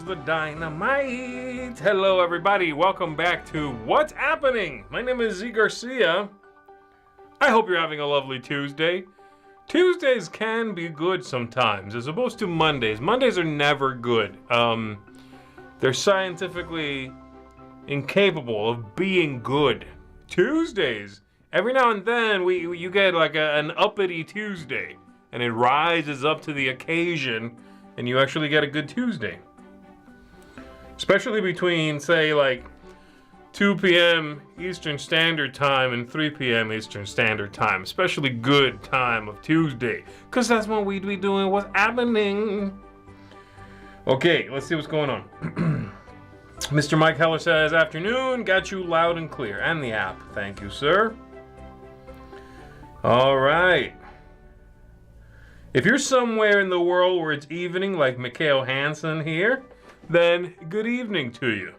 the dynamite. Hello, everybody. Welcome back to What's Happening? My name is Z Garcia. I hope you're having a lovely Tuesday. Tuesdays can be good sometimes, as opposed to Mondays. Mondays are never good. They're scientifically incapable of being good. Tuesdays, every now and then, you get like an uppity Tuesday, and it rises up to the occasion, and you actually get a good Tuesday. Especially between, say, like 2 p.m. Eastern Standard Time and 3 p.m. Eastern Standard Time. Especially good time of Tuesday, because that's when we'd be doing What's Happening. Okay, let's see what's going on. Mr. Mike Heller says, afternoon, got you loud and clear. And the app. Thank you, sir. All right. If you're somewhere in the world where it's evening, like Mikhail Hansen here, then good evening to you.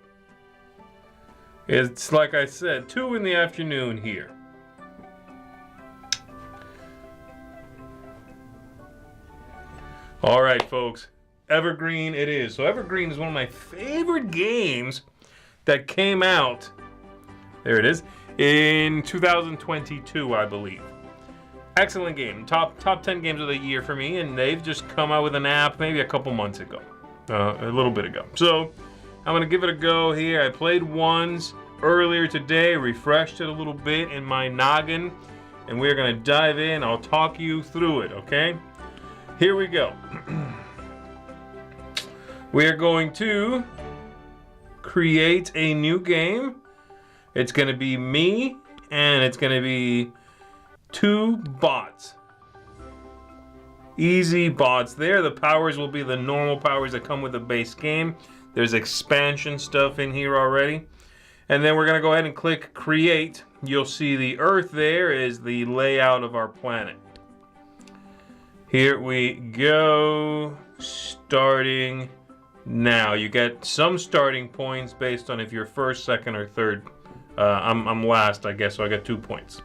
It's, like I said, 2 in the afternoon here. All right, folks. Evergreen it is. So Evergreen is one of my favorite games that came out, there it is, in 2022, I believe. Excellent game. Top 10 games of the year for me, and they've just come out with an app maybe a couple months ago. A little bit ago. So I'm going to give it a go here. I played once earlier today, refreshed it a little bit in my noggin, and we're going to dive in. I'll talk you through it, okay? Here we go. We are going to create a new game. It's going to be me, and it's going to be 2 bots. Easy bots there. The powers will be the normal powers that come with the base game. There's expansion stuff in here already. And then we're going to go ahead and click create. You'll see the Earth there is the layout of our planet. Here we go. Starting now. You get some starting points based on if you're first, second, or third. I'm last, I guess, so I got 2 points.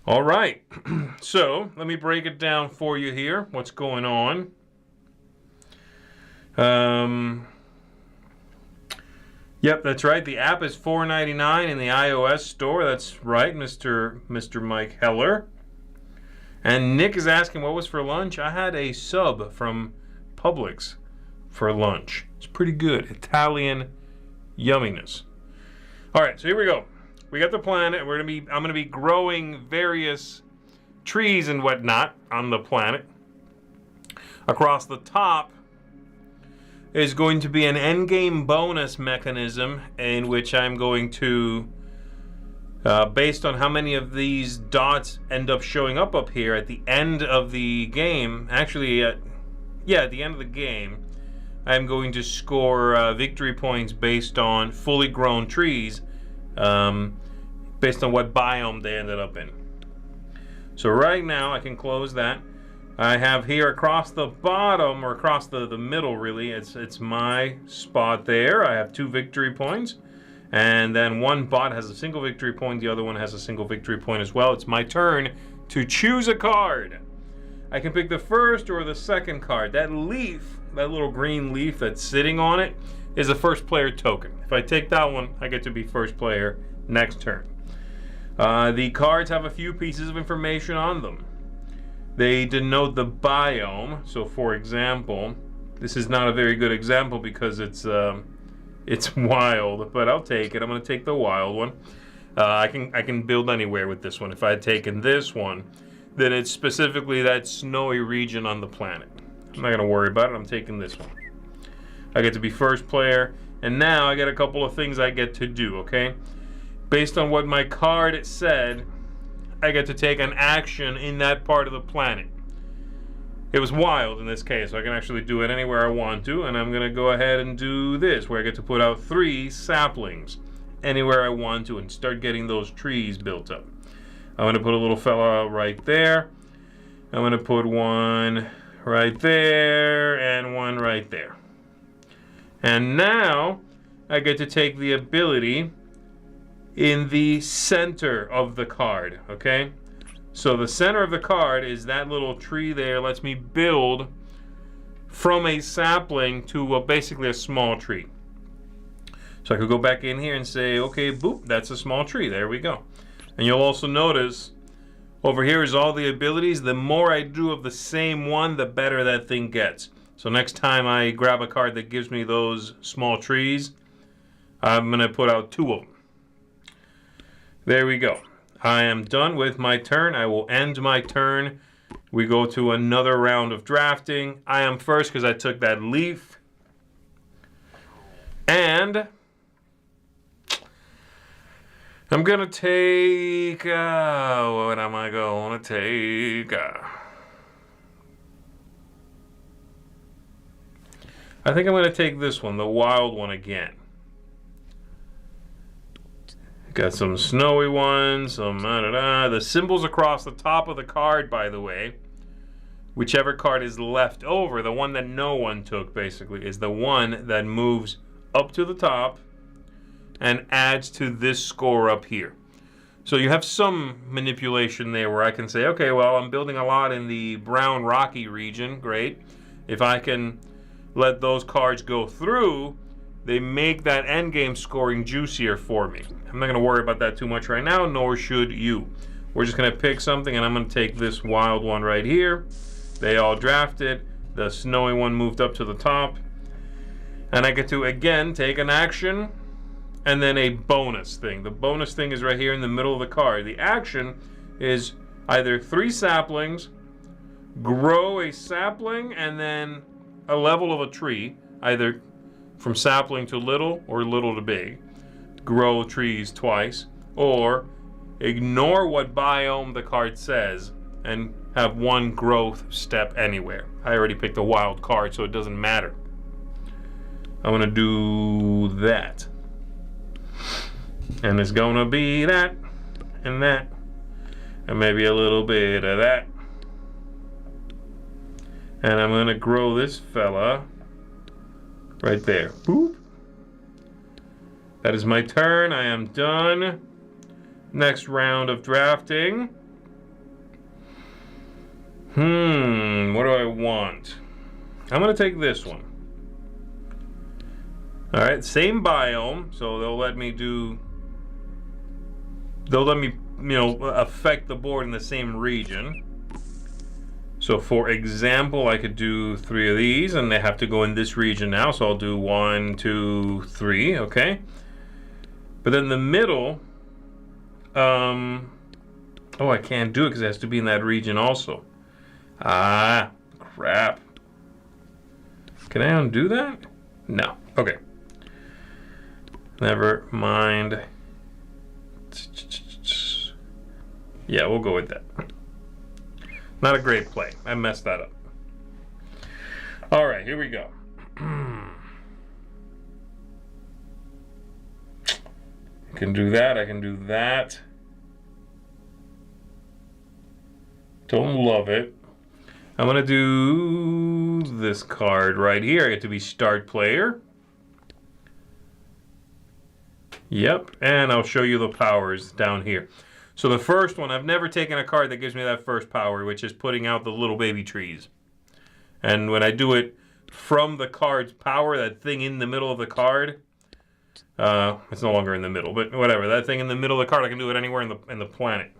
All right, so let me break it down for you here. What's going on? Yep, that's right. The app is $4.99 in the iOS store. That's right, Mr. Mike Heller. And Nick is asking, what was for lunch? I had a sub from Publix for lunch. It's pretty good. Italian yumminess. All right, so here we go. We got the planet. I'm gonna be growing various trees and whatnot on the planet. Across the top is going to be an endgame bonus mechanism in which I'm going to, based on how many of these dots end up showing up here at the end of the game. Actually, at the end of the game, I'm going to score victory points based on fully grown trees. Based on what biome they ended up in. So right now I can close that. I have here across the bottom, or across the middle really, it's my spot there. I have 2 victory points, and then one bot has a single victory point, the other one has a single victory point as well. It's my turn to choose a card. I can pick the first or the second card. That leaf, that little green leaf that's sitting on it, is a first player token. If I take that one, I get to be first player next turn. The cards have a few pieces of information on them. They denote the biome. So for example, this is not a very good example because it's wild, but I'll take it. I'm going to take the wild one. I can build anywhere with this one. If I had taken this one, then it's specifically that snowy region on the planet. I'm not going to worry about it. I'm taking this one. I get to be first player, and now I get a couple of things I get to do, okay? Based on what my card said, I get to take an action in that part of the planet. It was wild in this case, so I can actually do it anywhere I want to, and I'm going to go ahead and do this, where I get to put out 3 saplings anywhere I want to and start getting those trees built up. I'm going to put a little fella right there. I'm going to put one right there and one right there. And now I get to take the ability in the center of the card, okay? So the center of the card is that little tree there, lets me build from a sapling to basically a small tree. So I could go back in here and say, okay, boop, that's a small tree. There we go. And you'll also notice over here is all the abilities. The more I do of the same one, the better that thing gets. So next time I grab a card that gives me those small trees, I'm going to put out 2 of them. There we go. I am done with my turn. I will end my turn. We go to another round of drafting. I am first because I took that leaf. And I'm going to take... what am I going to take? I think I'm going to take this one, the wild one again. Got some snowy ones, some The symbols across the top of the card, by the way, whichever card is left over, the one that no one took, basically, is the one that moves up to the top and adds to this score up here. So you have some manipulation there where I can say, okay, well, I'm building a lot in the brown rocky region. Great. If I can let those cards go through, they make that endgame scoring juicier for me. I'm not going to worry about that too much right now, nor should you. We're just going to pick something, and I'm going to take this wild one right here. They all drafted. The snowy one moved up to the top. And I get to, again, take an action and then a bonus thing. The bonus thing is right here in the middle of the card. The action is either 3 saplings, grow a sapling, and then a level of a tree, either from sapling to little or little to big, grow trees twice, or ignore what biome the card says and have 1 growth step anywhere. I already picked a wild card, so it doesn't matter. I'm going to do that. And it's going to be that, and maybe a little bit of that. And I'm going to grow this fella right there. Boop. That is my turn. I am done. Next round of drafting. What do I want? I'm going to take this one. Alright, same biome, so they'll let me, affect the board in the same region. So for example, I could do 3 of these, and they have to go in this region now, so I'll do 1, 2, 3, okay? But then the middle, I can't do it because it has to be in that region also. Ah, crap. Can I undo that? No. Okay. Never mind. Yeah, we'll go with that. Not a great play. I messed that up. All right, here we go. I can do that. I can do that. Don't love it. I'm going to do this card right here. I get to be start player. Yep, and I'll show you the powers down here. So the first one, I've never taken a card that gives me that first power, which is putting out the little baby trees. And when I do it from the card's power, that thing in the middle of the card, it's no longer in the middle, but whatever. That thing in the middle of the card, I can do it anywhere in the planet.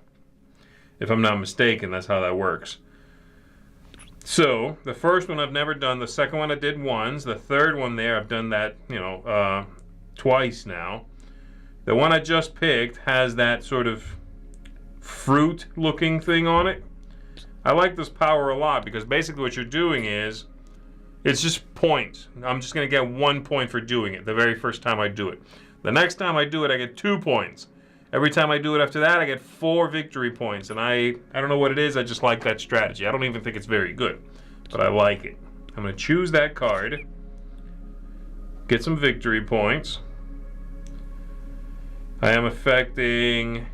If I'm not mistaken, that's how that works. So the first one I've never done. The second one I did once. The third one there, I've done that, twice now. The one I just picked has that sort of fruit-looking thing on it. I like this power a lot because basically what you're doing is, it's just points. I'm just going to get 1 point for doing it the very first time I do it. The next time I do it, I get 2 points. Every time I do it after that, I get 4 victory points. And I don't know what it is, I just like that strategy. I don't even think it's very good, but I like it. I'm going to choose that card, get some victory points. I am affecting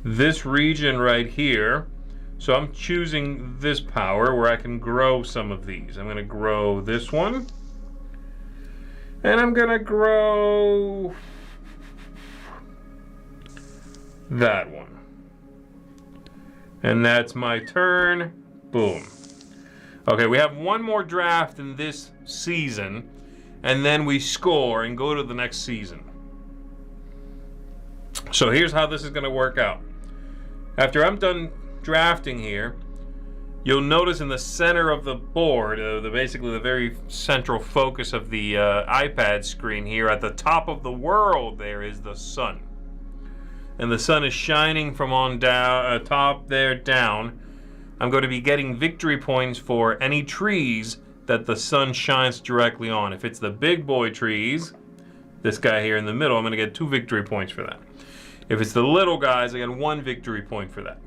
this region right here. So I'm choosing this power where I can grow some of these. I'm going to grow this one. And I'm going to grow that one. And that's my turn. Boom. Okay, we have one more draft in this season, and then we score and go to the next season. So here's how this is going to work out. After I'm done drafting here, you'll notice in the center of the board, basically the very central focus of the iPad screen here, at the top of the world, there is the sun. And the sun is shining from on down, top there down. I'm going to be getting victory points for any trees that the sun shines directly on. If it's the big boy trees, this guy here in the middle, I'm going to get 2 victory points for that. If it's the little guys, I get 1 victory point for that.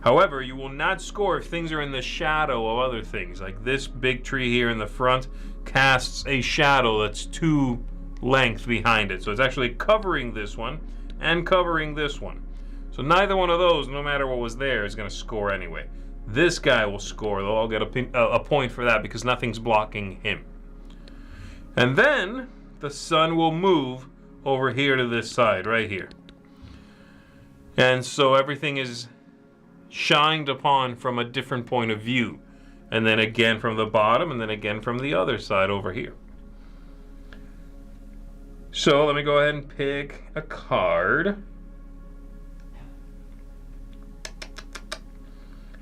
However, you will not score if things are in the shadow of other things. Like this big tree here in the front casts a shadow that's 2 length behind it. So it's actually covering this one and covering this one. So neither one of those, no matter what was there, is going to score anyway. This guy will score, though. I'll get a point for that because nothing's blocking him. And then the sun will move over here to this side, right here. And so everything is shined upon from a different point of view. And then again from the bottom, and then again from the other side over here. So let me go ahead and pick a card.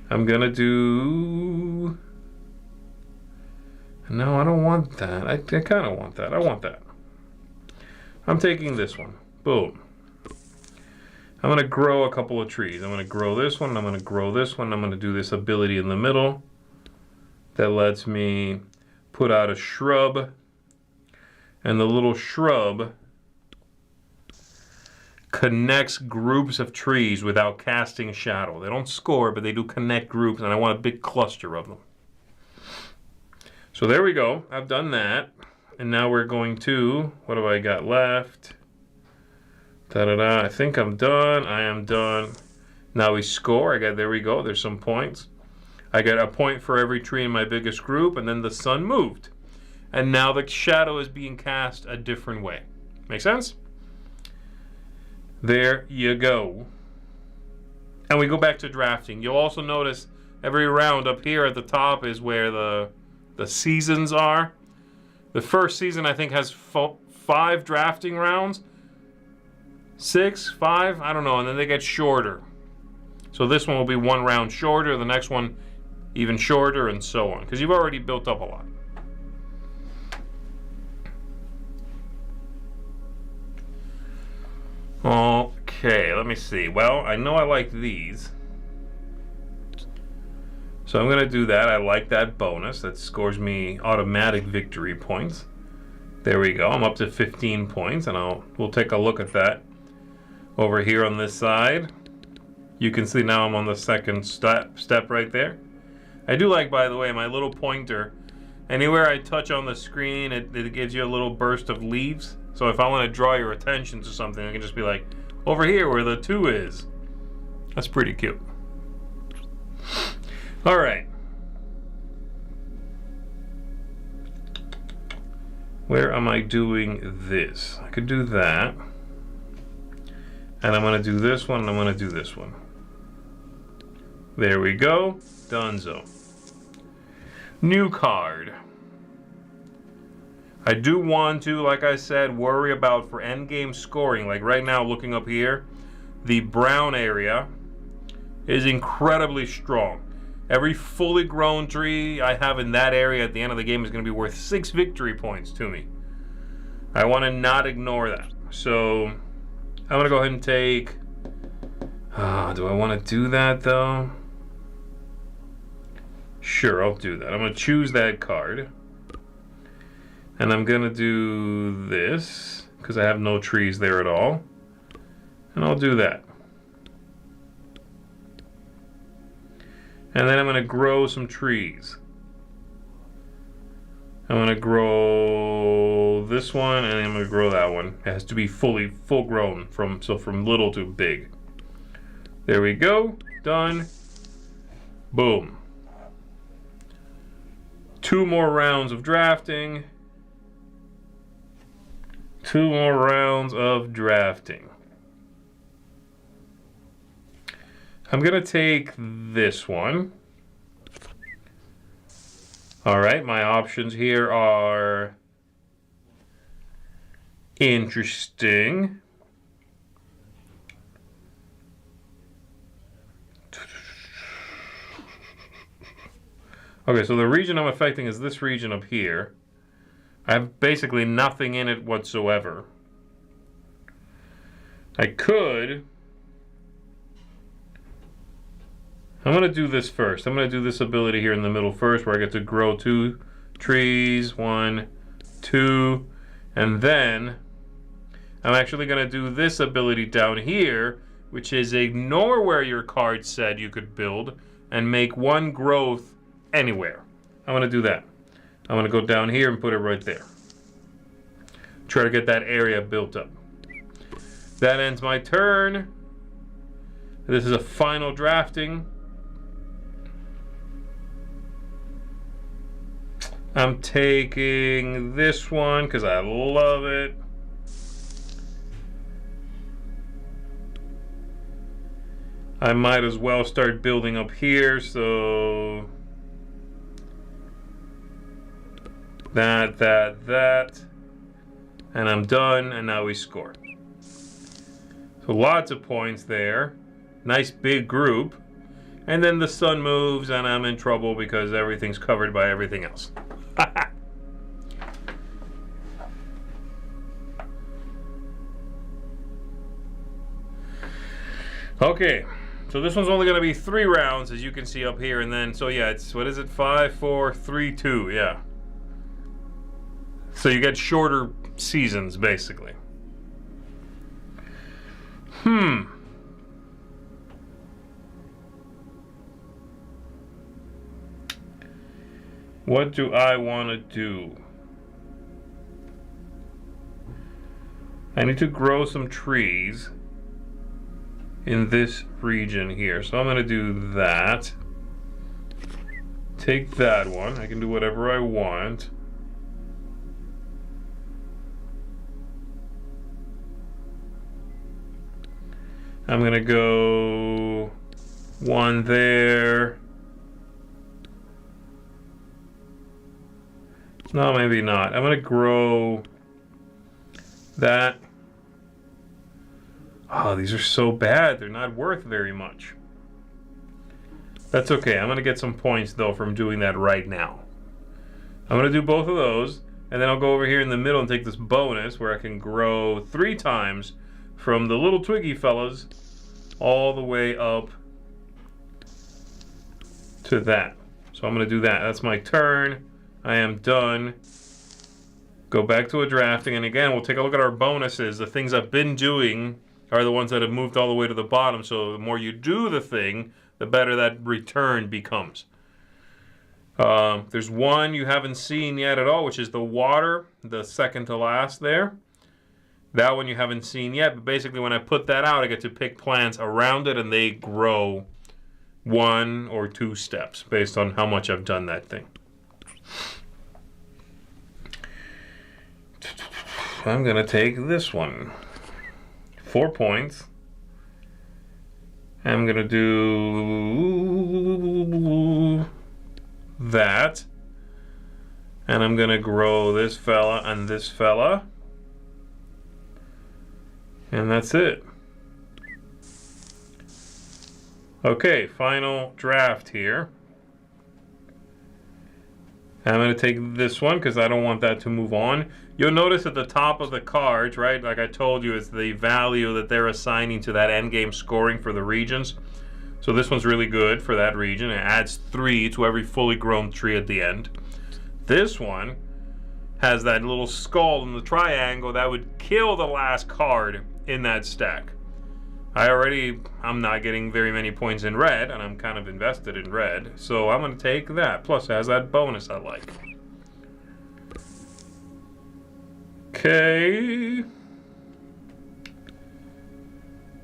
I'm gonna do... No, I don't want that. I kind of want that. I want that. I'm taking this one. Boom. I'm gonna grow a couple of trees. I'm gonna grow this one, and I'm gonna grow this one. I'm gonna do this ability in the middle that lets me put out a shrub. And the little shrub connects groups of trees without casting shadow. They don't score, but they do connect groups, and I want a big cluster of them. So there we go. I've done that. And now we're going to, what have I got left? Da-da-da. I think I'm done. I am done. Now we score. There we go. There's some points. I get a point for every tree in my biggest group, and then the sun moved. And now the shadow is being cast a different way. Make sense? There you go. And we go back to drafting. You'll also notice every round up here at the top is where the seasons are. The first season, I think, has 5 drafting rounds. 6, 5, I don't know, and then they get shorter. So this one will be 1 round shorter, the next one even shorter, and so on, because you've already built up a lot. Okay, let me see. Well, I know I like these. So I'm going to do that. I like that bonus. That scores me automatic victory points. There we go. I'm up to 15 points, and we'll take a look at that over here on this side. You can see now I'm on the second step right there. I do like, by the way, my little pointer. Anywhere I touch on the screen, it gives you a little burst of leaves. So if I want to draw your attention to something, I can just be like, over here where the 2 is. That's pretty cute. All right. Where am I doing this? I could do that. And I'm going to do this one, and I'm going to do this one. There we go. Donezo. New card. I do want to, like I said, worry about for endgame scoring. Like right now, looking up here, the brown area is incredibly strong. Every fully grown tree I have in that area at the end of the game is going to be worth 6 victory points to me. I want to not ignore that. So I'm going to go ahead and take... do I want to do that though? Sure, I'll do that. I'm going to choose that card. And I'm going to do this, because I have no trees there at all. And I'll do that. And then I'm going to grow some trees. I'm going to grow this one, and I'm going to grow that one. It has to be full grown, from little to big. There we go. Done. Boom. 2 more rounds of drafting. 2 more rounds of drafting. I'm going to take this one. All right, my options here are interesting. Okay, so the region I'm affecting is this region up here. I have basically nothing in it whatsoever. I'm going to do this first. I'm going to do this ability here in the middle first, where I get to grow 2 trees, 1, 2, and then I'm actually going to do this ability down here, which is ignore where your card said you could build and make 1 growth anywhere. I'm going to do that. I'm going to go down here and put it right there. Try to get that area built up. That ends my turn. This is a final drafting. I'm taking this one because I love it. I might as well start building up here, so that. And I'm done, and now we score. So lots of points there. Nice big group. And then the sun moves, and I'm in trouble because everything's covered by everything else. Okay, so this one's only going to be 3 rounds, as you can see up here, and then, so yeah, it's, what is it, 5, 4, 3, 2, yeah. So you get shorter seasons, basically. What do I want to do? I need to grow some trees in this region here. So I'm going to do that. Take that one. I can do whatever I want. I'm going to go 1 there. No, maybe not. I'm going to grow that. Oh, these are so bad. They're not worth very much. That's okay. I'm going to get some points, though, from doing that right now. I'm going to do both of those, and then I'll go over here in the middle and take this bonus where I can grow 3 times from the little twiggy fellas all the way up to that. So I'm going to do that. That's my turn. I am done. Go back to a drafting, and again, we'll take a look at our bonuses. The things I've been doing are the ones that have moved all the way to the bottom, so the more you do the thing, the better that return becomes. There's one you haven't seen yet at all, which is the water, the second to last there. That one you haven't seen yet, but basically when I put that out, I get to pick plants around it, and they grow 1 or 2 steps based on how much I've done that thing. I'm going to take this one. 4 points. I'm going to do that. And I'm going to grow this fella and this fella. And that's it. Okay, final draft here. I'm going to take this one because I don't want that to move on. You'll notice at the top of the cards, right, like I told you, it's the value that they're assigning to that endgame scoring for the regions. So this one's really good for that region. It adds 3 to every fully grown tree at the end. This one has that little skull in the triangle that would kill the last card in that stack. I'm not getting very many points in red, and I'm kind of invested in red, so I'm going to take that. Plus, it has that bonus I like. Okay.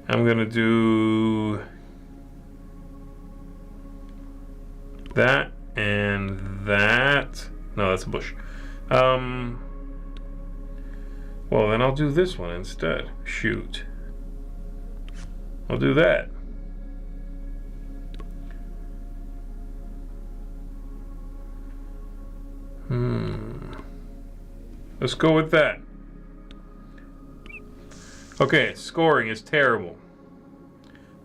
I'm going to do that and that. No, that's a bush. Well, then I'll do this one instead. Shoot. I'll do that. Let's go with that. Okay, scoring is terrible.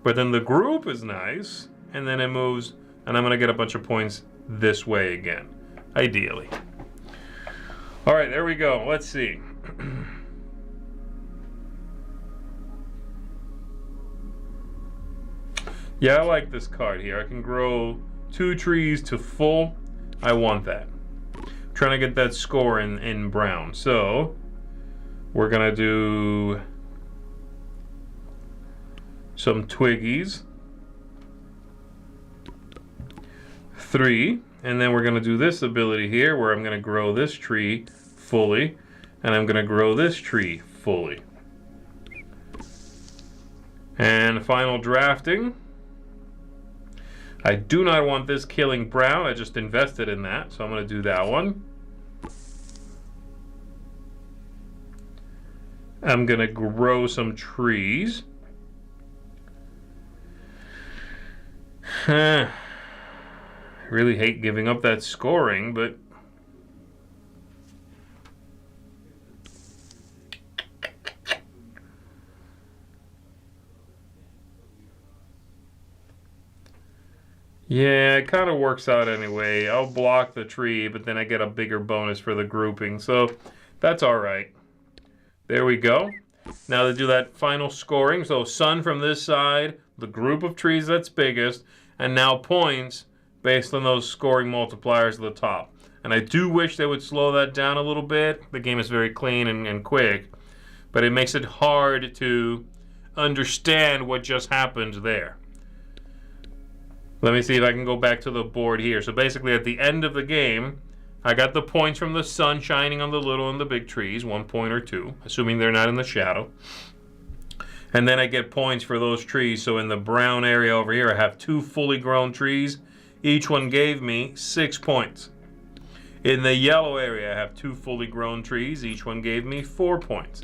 But then the group is nice, and then it moves, and I'm going to get a bunch of points this way again, ideally. All right, there we go. Let's see. Yeah, I like this card here. I can grow 2 trees to full. I want that. I'm trying to get that score in brown. So we're gonna do some twiggies. 3, and then we're gonna do this ability here where I'm gonna grow this tree fully, and I'm gonna grow this tree fully. And final drafting. I do not want this killing brown. I just invested in that, so I'm going to do that one. I'm going to grow some trees. I really hate giving up that scoring, but yeah, it kind of works out anyway. I'll block the tree, but then I get a bigger bonus for the grouping. So that's all right. There we go. Now to do that final scoring. So sun from this side, the group of trees that's biggest, and now points based on those scoring multipliers at the top. And I do wish they would slow that down a little bit. The game is very clean and quick, but it makes it hard to understand what just happened there. Let me see if I can go back to the board here. So basically at the end of the game, I got the points from the sun shining on the little and the big trees, 1 point or 2, assuming they're not in the shadow. And then I get points for those trees. So in the brown area over here, I have 2 fully grown trees. Each one gave me 6 points. In the yellow area, I have 2 fully grown trees. Each one gave me 4 points.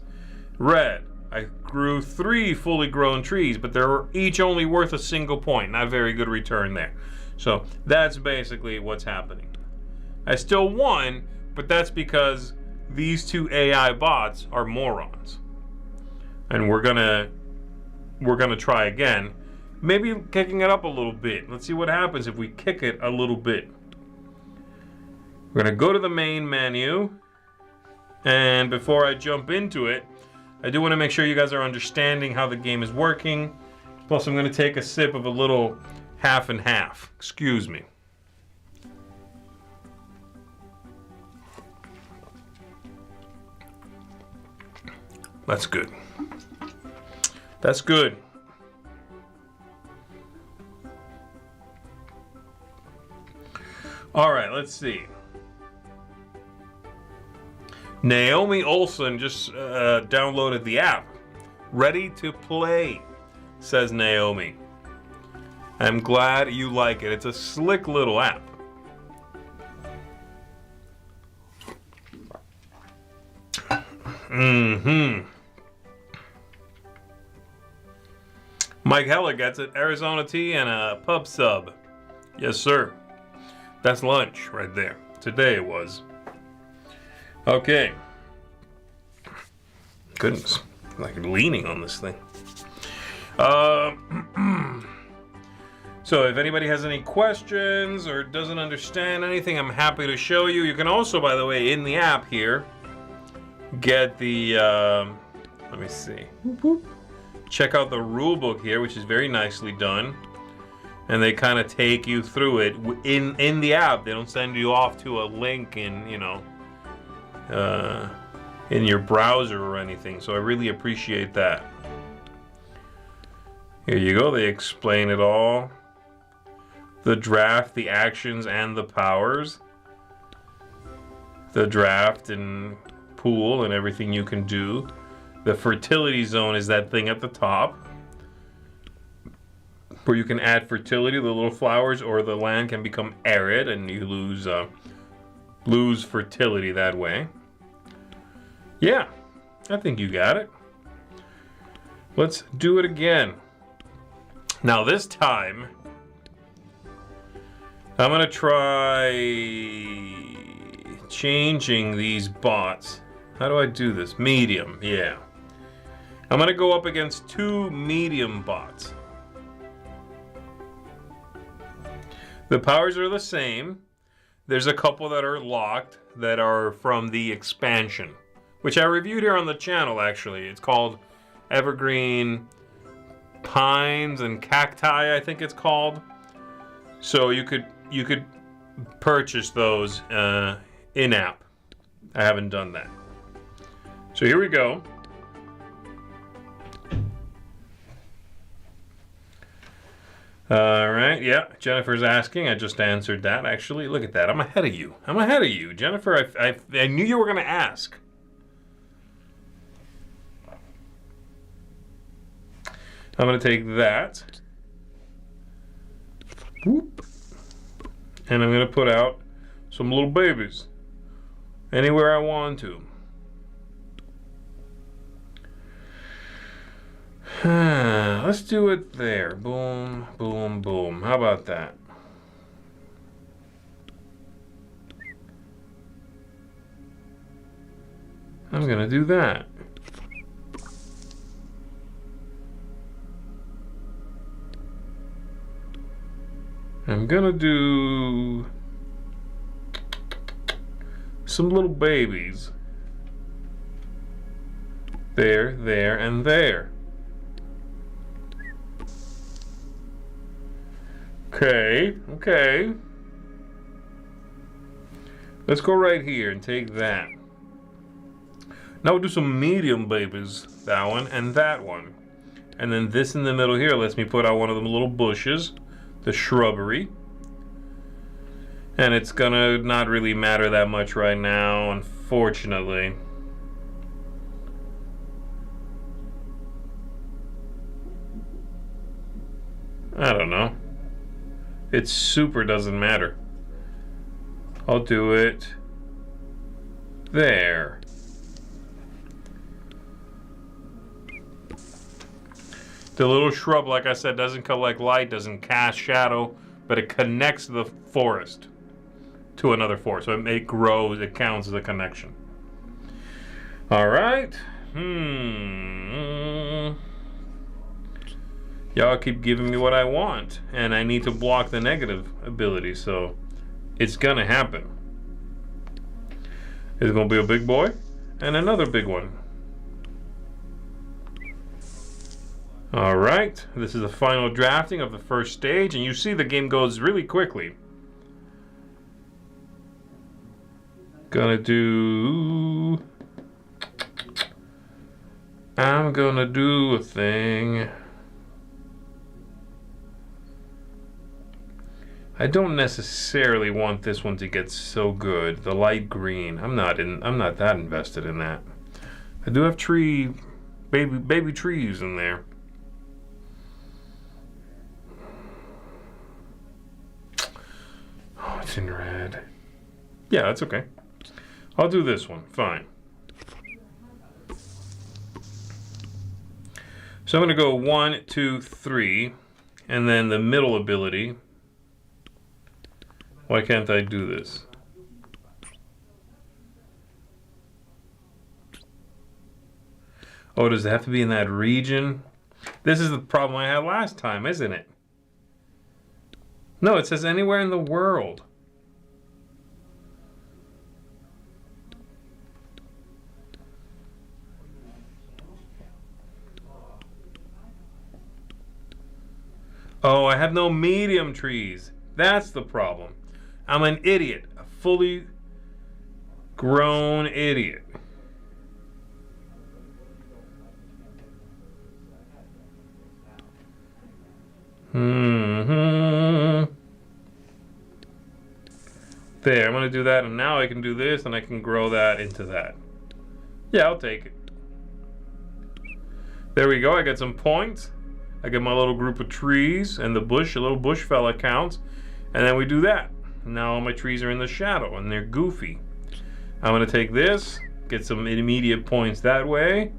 Red, I grew 3 fully grown trees, but they're each only worth a single point. Not very good return there. So that's basically what's happening. I still won, but that's because these 2 AI bots are morons. And we're gonna try again. Maybe kicking it up a little bit. Let's see what happens if we kick it a little bit. We're gonna go to the main menu, and before I jump into it, I do want to make sure you guys are understanding how the game is working. Plus, I'm going to take a sip of a little half and half. Excuse me. That's good. That's good. All right, let's see. Naomi Olson just downloaded the app. Ready to play, says Naomi. I'm glad you like it. It's a slick little app. Mike Heller gets it. Arizona tea and a pub sub. Yes, sir. That's lunch right there. Today it was. Okay. Goodness, like leaning on this thing. So if anybody has any questions or doesn't understand anything, I'm happy to show you. You can also, by the way, in the app here, get the, let me see. Check out the rule book here, which is very nicely done. And they kind of take you through it in the app. They don't send you off to a link in, you know, in your browser or anything, so I really appreciate that. Here you go, they explain it all. The draft, the actions, and the powers. The draft and pool and everything you can do. The fertility zone is that thing at the top, where you can add fertility, the little flowers, or the land can become arid and you lose fertility that way. Yeah, I think you got it. Let's do it again. Now this time, I'm gonna try changing these bots. How do I do this? Medium, yeah. I'm gonna go up against 2 medium bots. The powers are the same. There's a couple that are locked that are from the expansion, which I reviewed here on the channel actually. It's called Evergreen Pines and Cacti, I think it's called. So you could purchase those in-app. I haven't done that. So here we go. All right, yeah, Jennifer's asking. I just answered that, actually. Look at that. I'm ahead of you. I'm ahead of you. Jennifer, I knew you were going to ask. I'm going to take that. Whoop. And I'm going to put out some little babies anywhere I want to. Let's do it there. Boom, boom, boom. How about that? I'm gonna do that. I'm gonna do some little babies. There, there, and there. Okay, okay. Let's go right here and take that. Now we'll do some medium babies. That one and that one. And then this in the middle here lets me put out one of them little bushes, the shrubbery. And it's gonna not really matter that much right now, unfortunately. I don't know. It super doesn't matter. I'll do it there. The little shrub, like I said, doesn't collect light, doesn't cast shadow, but it connects the forest to another forest. So it grows, it counts as a connection. All right. Y'all keep giving me what I want, and I need to block the negative ability, so it's gonna happen. It's gonna be a big boy and another big one. All right, this is the final drafting of the first stage, and you see the game goes really quickly. I'm gonna do a thing. I don't necessarily want this one to get so good. The light green. I'm not that invested in that. I do have baby trees in there. Oh, it's in red. Yeah, that's okay. I'll do this one. Fine. So I'm going to go 1, 2, 3, and then the middle ability. Why can't I do this? Oh, does it have to be in that region? This is the problem I had last time, isn't it? No, it says anywhere in the world. Oh, I have no medium trees. That's the problem. I'm an idiot. A fully grown idiot. There, I'm going to do that, and now I can do this, and I can grow that into that. Yeah, I'll take it. There we go. I got some points. I get my little group of trees, and the bush, a little bush fella counts, and then we do that. Now all my trees are in the shadow, and they're goofy. I'm going to take this, get some immediate points that way,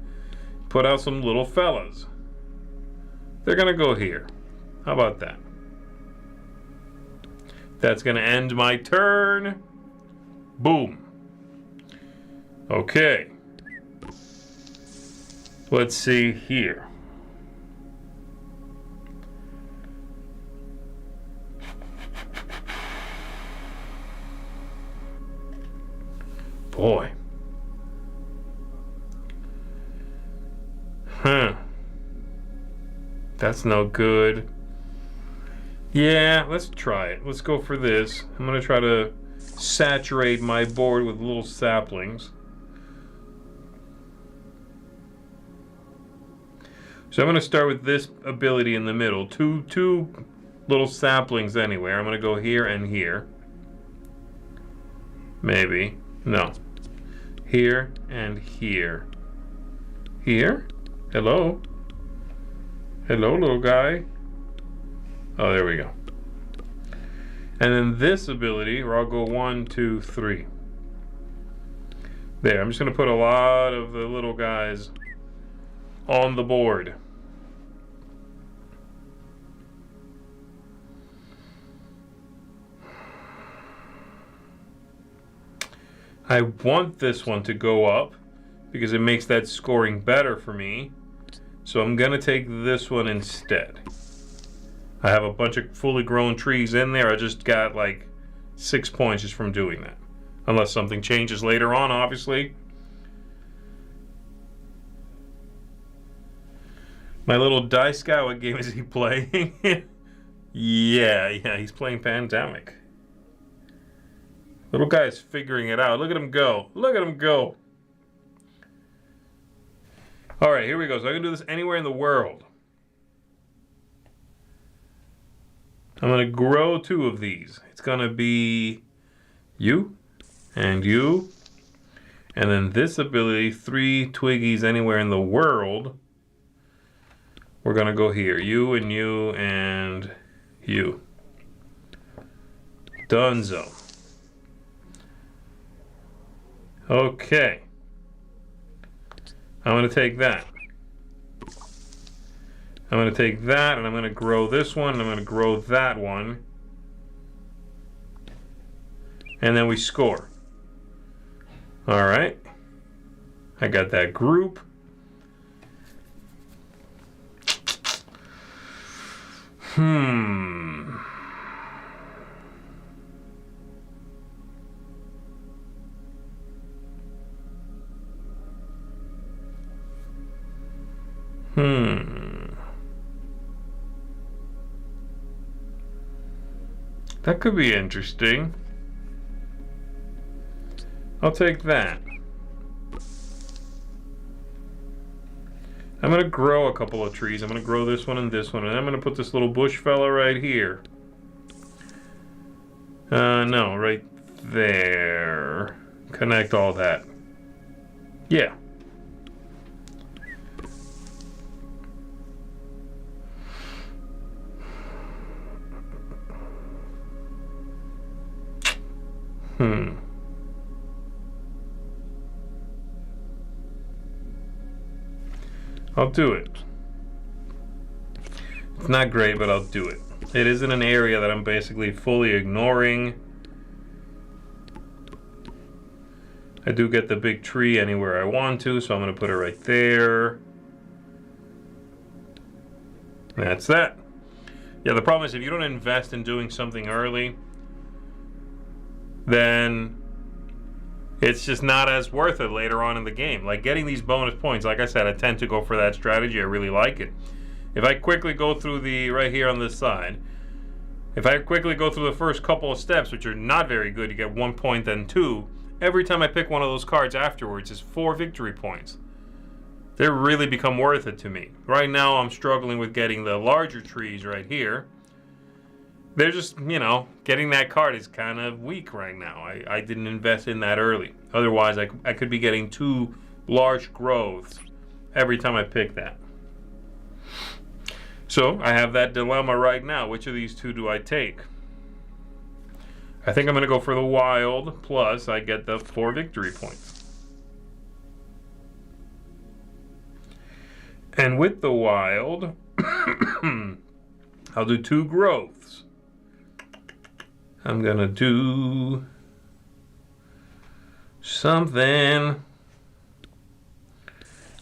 put out some little fellas. They're going to go here. How about that? That's going to end my turn. Boom. Okay. Let's see here. Boy. Huh. That's no good. Yeah, let's try it. Let's go for this. I'm going to try to saturate my board with little saplings. So I'm going to start with this ability in the middle. Two little saplings anywhere. I'm going to go here and here. Maybe. No. Here and here. Here? Hello? Hello, little guy. Oh, there we go. And then this ability, where I'll go 1, 2, 3. There, I'm just going to put a lot of the little guys on the board. I want this one to go up because it makes that scoring better for me. So I'm going to take this one instead. I have a bunch of fully grown trees in there. I just got like 6 points just from doing that. Unless something changes later on, obviously. My little dice guy, what game is he playing? yeah, he's playing Pandemic. Little guy's figuring it out. Look at him go. Look at him go. All right, here we go. So I can do this anywhere in the world. I'm going to grow 2 of these. It's going to be you and you. And then this ability, 3 Twiggies anywhere in the world. We're going to go here. You and you and you. Dunzo. Okay. I'm going to take that. I'm going to take that and I'm going to grow this one and I'm going to grow that one. And then we score. All right. I got that group. That could be interesting. I'll take that. I'm going to grow a couple of trees. I'm going to grow this one and I'm going to put this little bush fella right here. No, right there. Connect all that. Yeah. I'll do it. It's not great, but I'll do it. It is in an area that I'm basically fully ignoring. I do get the big tree anywhere I want to, so I'm going to put it right there. That's that. Yeah, the problem is if you don't invest in doing something early, then it's just not as worth it later on in the game. Like getting these bonus points, like I said, I tend to go for that strategy. I really like it. If I quickly go through the, right here on this side, if I quickly go through the first couple of steps, which are not very good, you get 1 point, then 2. Every time I pick one of those cards afterwards is 4 victory points. They really become worth it to me. Right now I'm struggling with getting the larger trees right here. They're just, you know, getting that card is kind of weak right now. I didn't invest in that early. Otherwise, I could be getting 2 large growths every time I pick that. So, I have that dilemma right now. Which of these 2 do I take? I think I'm going to go for the wild, plus I get the 4 victory points. And with the wild, I'll do 2 growths. I'm gonna do something.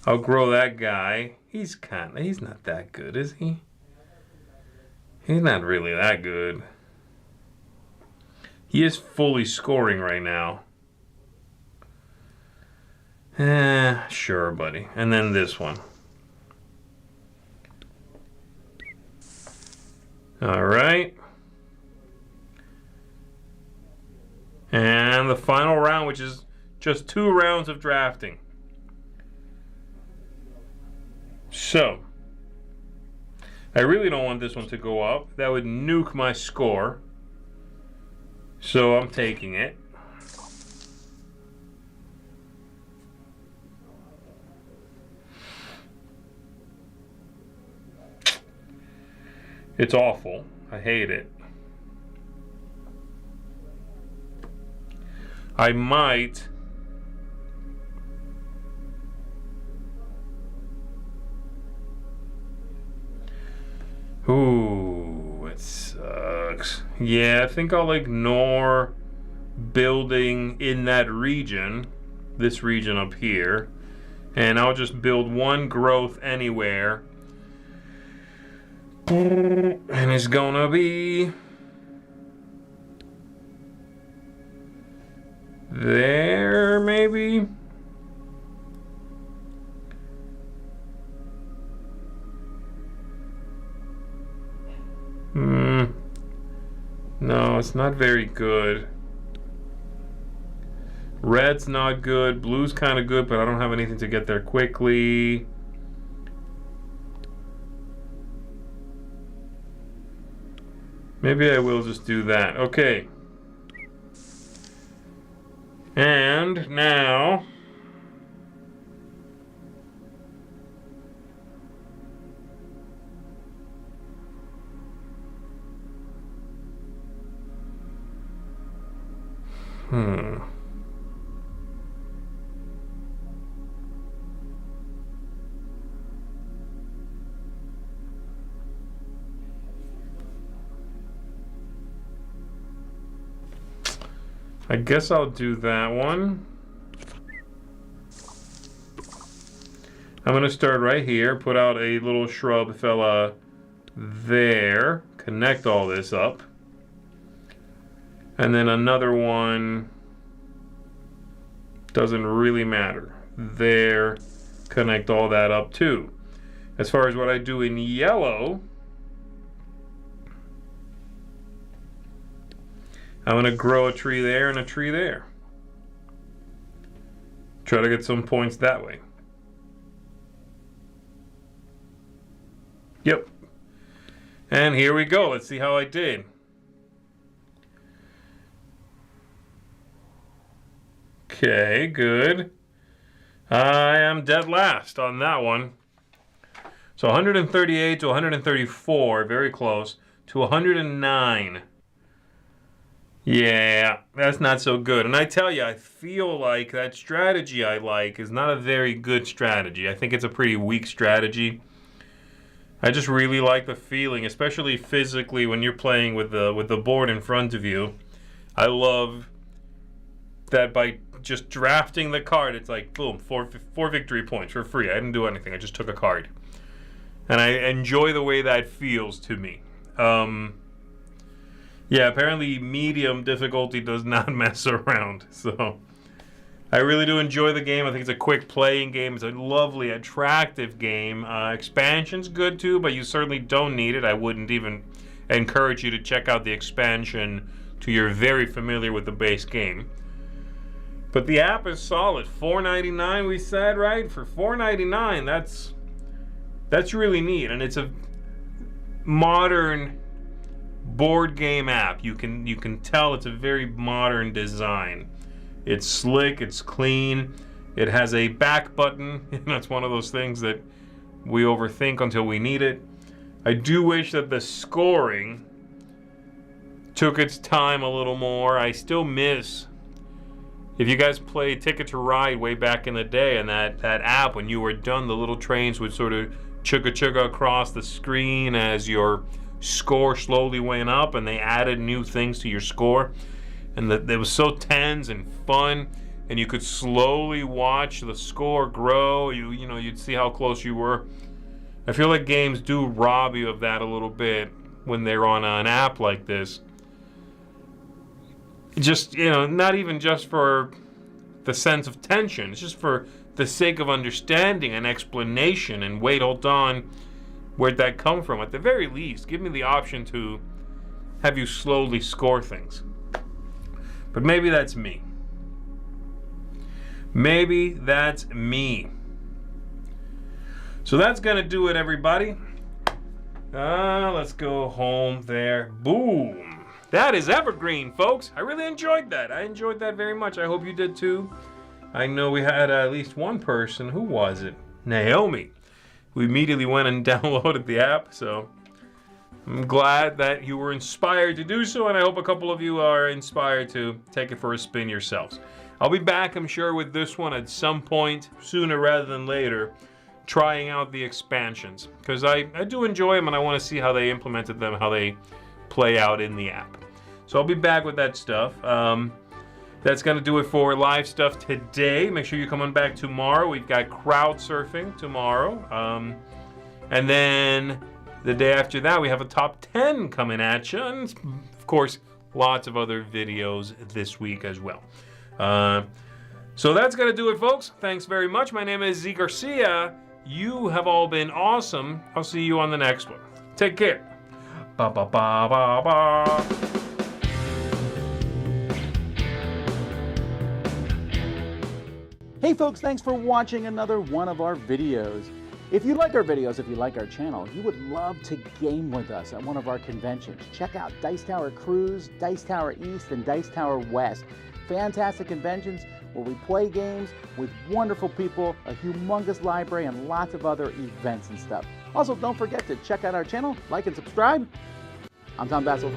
I'll grow that guy. He's not that good, is he? He's not really that good. He is fully scoring right now. Sure, buddy. And then this one. All right. And the final round, which is just 2 rounds of drafting. So, I really don't want this one to go up. That would nuke my score. So I'm taking it. It's awful. I hate it. I might ooh, it sucks. Yeah, I think I'll ignore building in that region, this region up here, and I'll just build 1 growth anywhere. And it's gonna be there, maybe? No, it's not very good. Red's not good. Blue's kind of good, but I don't have anything to get there quickly. Maybe I will just do that. Okay. And now I guess I'll do that one. I'm going to start right here, put out a little shrub fella there, connect all this up. And then another one, doesn't really matter. There, connect all that up too. As far as what I do in yellow, I'm going to grow a tree there and a tree there. Try to get some points that way. Yep. And here we go. Let's see how I did. Okay, good. I am dead last on that one. So 138 to 134, very close, to 109. Yeah, that's not so good. And I tell you, I feel like that strategy I like is not a very good strategy. I think it's a pretty weak strategy. I just really like the feeling, especially physically when you're playing with the board in front of you. I love that by just drafting the card, it's like, boom, four victory points for free. I didn't do anything. I just took a card. And I enjoy the way that feels to me. Yeah, apparently medium difficulty does not mess around. So I really do enjoy the game. I think it's a quick playing game. It's a lovely, attractive game. Expansion's good too, but you certainly don't need it. I wouldn't even encourage you to check out the expansion till you're very familiar with the base game. But the app is solid. $4.99 we said, right? For $4.99, that's really neat. And it's a modern board game app. You can tell it's a very modern design. It's slick, it's clean, it has a back button. That's one of those things that we overthink until we need it. I do wish that the scoring took its time a little more. I still miss, if you guys played Ticket to Ride way back in the day, and that app, when you were done, the little trains would sort of chugga across the screen as your score slowly went up, and they added new things to your score. And it was so tense and fun. and you could slowly watch the score grow. You know, you'd see how close you were. I feel like games do rob you of that a little bit when they're on an app like this. Just, you know, not even just for the sense of tension. It's just for the sake of understanding and explanation. And wait, hold on, where'd that come from? At the very least, give me the option to have you slowly score things. But maybe that's me. Maybe that's me. So that's gonna do it, everybody. Let's go home there. Boom. That is Evergreen, folks. I really enjoyed that. I enjoyed that very much. I hope you did too. I know we had at least one person. Who was it? Naomi. Who immediately went and downloaded the app. So I'm glad that you were inspired to do so, and I hope a couple of you are inspired to take it for a spin yourselves. I'll be back, I'm sure, with this one at some point, sooner rather than later, trying out the expansions. Because I do enjoy them, and I want to see how they implemented them, how they play out in the app. So I'll be back with that stuff. That's going to do it for live stuff today. Make sure you're coming back tomorrow. We've got crowd surfing tomorrow. And then the day after that, we have a top 10 coming at you. And, of course, lots of other videos this week as well. So that's going to do it, folks. Thanks very much. My name is Z Garcia. You have all been awesome. I'll see you on the next one. Take care. Ba ba ba ba ba. Hey folks, thanks for watching another one of our videos. If you like our videos, if you like our channel, you would love to game with us at one of our conventions. Check out Dice Tower Cruise, Dice Tower East, and Dice Tower West. Fantastic conventions where we play games with wonderful people, a humongous library, and lots of other events and stuff. Also, don't forget to check out our channel, like and subscribe. I'm Tom Bassel.